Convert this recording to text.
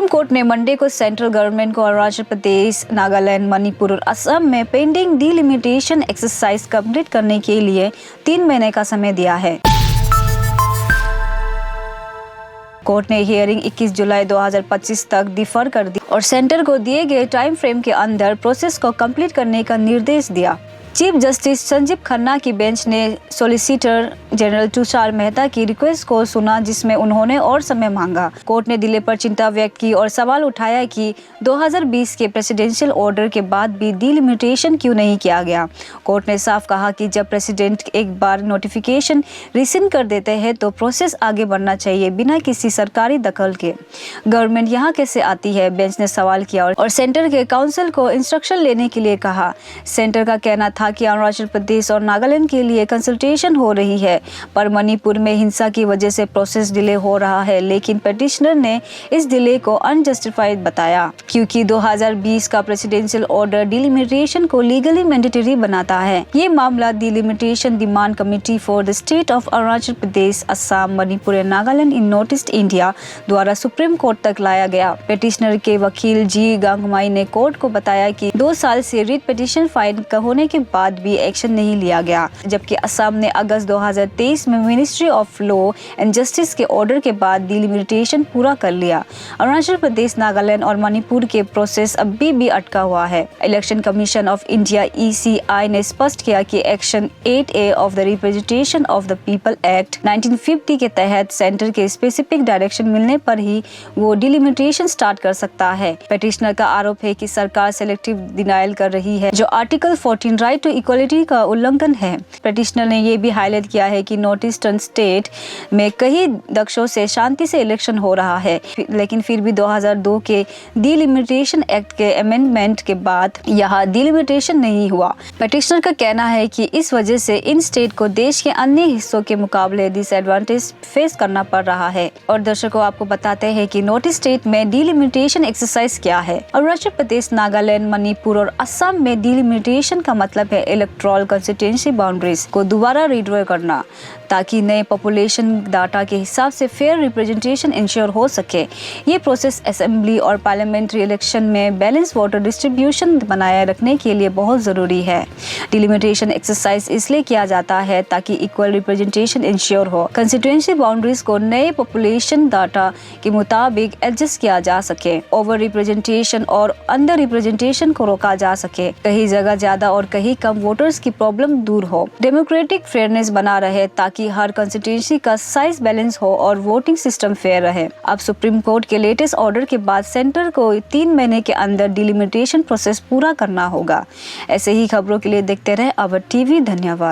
Supreme court ने Monday को central government को अरुणाचल प्रदेश, नागालैंड, मणिपुर और असम में पेंडिंग डिलिमिटेशन एक्सरसाइज कंप्लीट करने के लिए 3 महीने का समय दिया है। कोर्ट ने हियरिंग 21 जुलाई 2025 तक डिफर कर दी और सेंटर को दिए गए टाइम फ्रेम के अंदर प्रोसेस को कंप्लीट करने का निर्देश दिया। चीफ जस्टिस संजीव खन्ना की बेंच ने सॉलिसिटर जनरल तुषार मेहता की रिक्वेस्ट को सुना, जिसमें उन्होंने और समय मांगा। कोर्ट ने डिले पर चिंता व्यक्त की और सवाल उठाया कि 2020 के प्रेसिडेंशियल ऑर्डर के बाद भी डिलिमिटेशन क्यों नहीं किया गया। कोर्ट ने साफ कहा कि जब प्रेसिडेंट एक बार नोटिफिकेशन रिसिंड कर देते हैं तो प्रोसेस आगे बढ़ना चाहिए बिना किसी सरकारी दखल के। गवर्नमेंट यहाँ कैसे आती है, बेंच ने सवाल किया और सेंटर के काउंसिल को इंस्ट्रक्शन लेने के लिए कहा। सेंटर का कहना था कि अरुणाचल प्रदेश और नागालैंड के लिए कंसल्टेशन हो रही है, पर मणिपुर में हिंसा की वजह से प्रोसेस डिले हो रहा है। लेकिन पिटिशनर ने इस डिले को अनजस्टिफाइड बताया क्योंकि 2020 का प्रेसिडेंशियल ऑर्डर डिलिमिटेशन को लीगली मैंडेटरी बनाता है। ये मामला delimitation demand committee for the state of Arunachal Pradesh, Assam, Manipur और Nagaland in north east India द्वारा सुप्रीम कोर्ट तक लाया गया। पिटिशनर के वकील जी गांगमाई ने कोर्ट को बताया कि 2 साल से रिट पिटिशन फाइल होने के बाद भी एक्शन नहीं लिया गया, जबकि असम ने अगस्त 2023 में ministry of law and justice के ऑर्डर के बाद डिलिमिटेशन पूरा कर लिया। अरुणाचल प्रदेश, नागालैंड और मणिपुर के प्रोसेस अभी भी अटका हुआ है। Election commission of India (ECI) ने स्पष्ट किया कि action 8A of the representation of the people act 1950 के तहत सेंटर के स्पेसिफिक डायरेक्शन मिलने पर ही वो डिलिमिटेशन स्टार्ट कर सकता है। पिटिशनर का आरोप है कि सरकार सेलेक्टिव डिनायल कर रही है, जो आर्टिकल 14 राइट टू इक्वलिटी का उल्लंघन है। पिटिशनर ने ये भी हाईलाइट किया है कि नॉर्थ ईस्टर्न स्टेट में कई दशकों से शांति से इलेक्शन हो रहा है, लेकिन फिर भी 2002 के डिलिमिटेशन एक्ट के अमेंडमेंट के बाद यहाँ डिलिमिटेशन नहीं हुआ। पिटिशनर का कहना है कि इस वजह से इन स्टेट को देश के अन्य हिस्सों के मुकाबले डिसएडवांटेज फेस करना पड़ रहा है। और दर्शकों, आपको बताते हैं कि नॉर्थ ईस्ट स्टेट में डिलिमिटेशन एक्सरसाइज क्या है। अरुणाचल प्रदेश, नागालैंड, मणिपुर और असम में डिलिमिटेशन का मतलब है इलेक्टोरल कंस्टिट्यूएंसी बाउंड्रीज को दोबारा रीड्रॉ करना, ताकि नए पॉपुलेशन डाटा के हिसाब से फेयर रिप्रेजेंटेशन इंश्योर हो सके। ये प्रोसेस असेंबली और पार्लियामेंट्री इलेक्शन में बैलेंस वोटर डिस्ट्रीब्यूशन बनाए रखने के लिए बहुत ज़रूरी है। डिलिमिटेशन एक्सरसाइज इसलिए किया जाता है ताकि इक्वल रिप्रेजेंटेशन इंश्योर हो। कंस्टिट्यूएंसी बाउंड्रीज को नए पॉपुलेशन डाटा के मुताबिक एडजस्ट किया जा सके, ओवर रिप्रेजेंटेशन और अंडर रिप्रेजेंटेशन को रोका जा सके, कहीं जगह ज्यादा और कहीं कम वोटर्स की प्रॉब्लम दूर हो, डेमोक्रेटिक फेयरनेस बना रहे ताकि हर कंस्टिट्यूएंसी का साइज बैलेंस हो और वोटिंग सिस्टम फेयर रहे। अब सुप्रीम कोर्ट के लेटेस्ट ऑर्डर के बाद सेंटर को 3 महीने के अंदर डिलिमिटेशन प्रोसेस पूरा करना होगा। ऐसे ही खबरों के लिए देखते रहे अवर टीवी। धन्यवाद।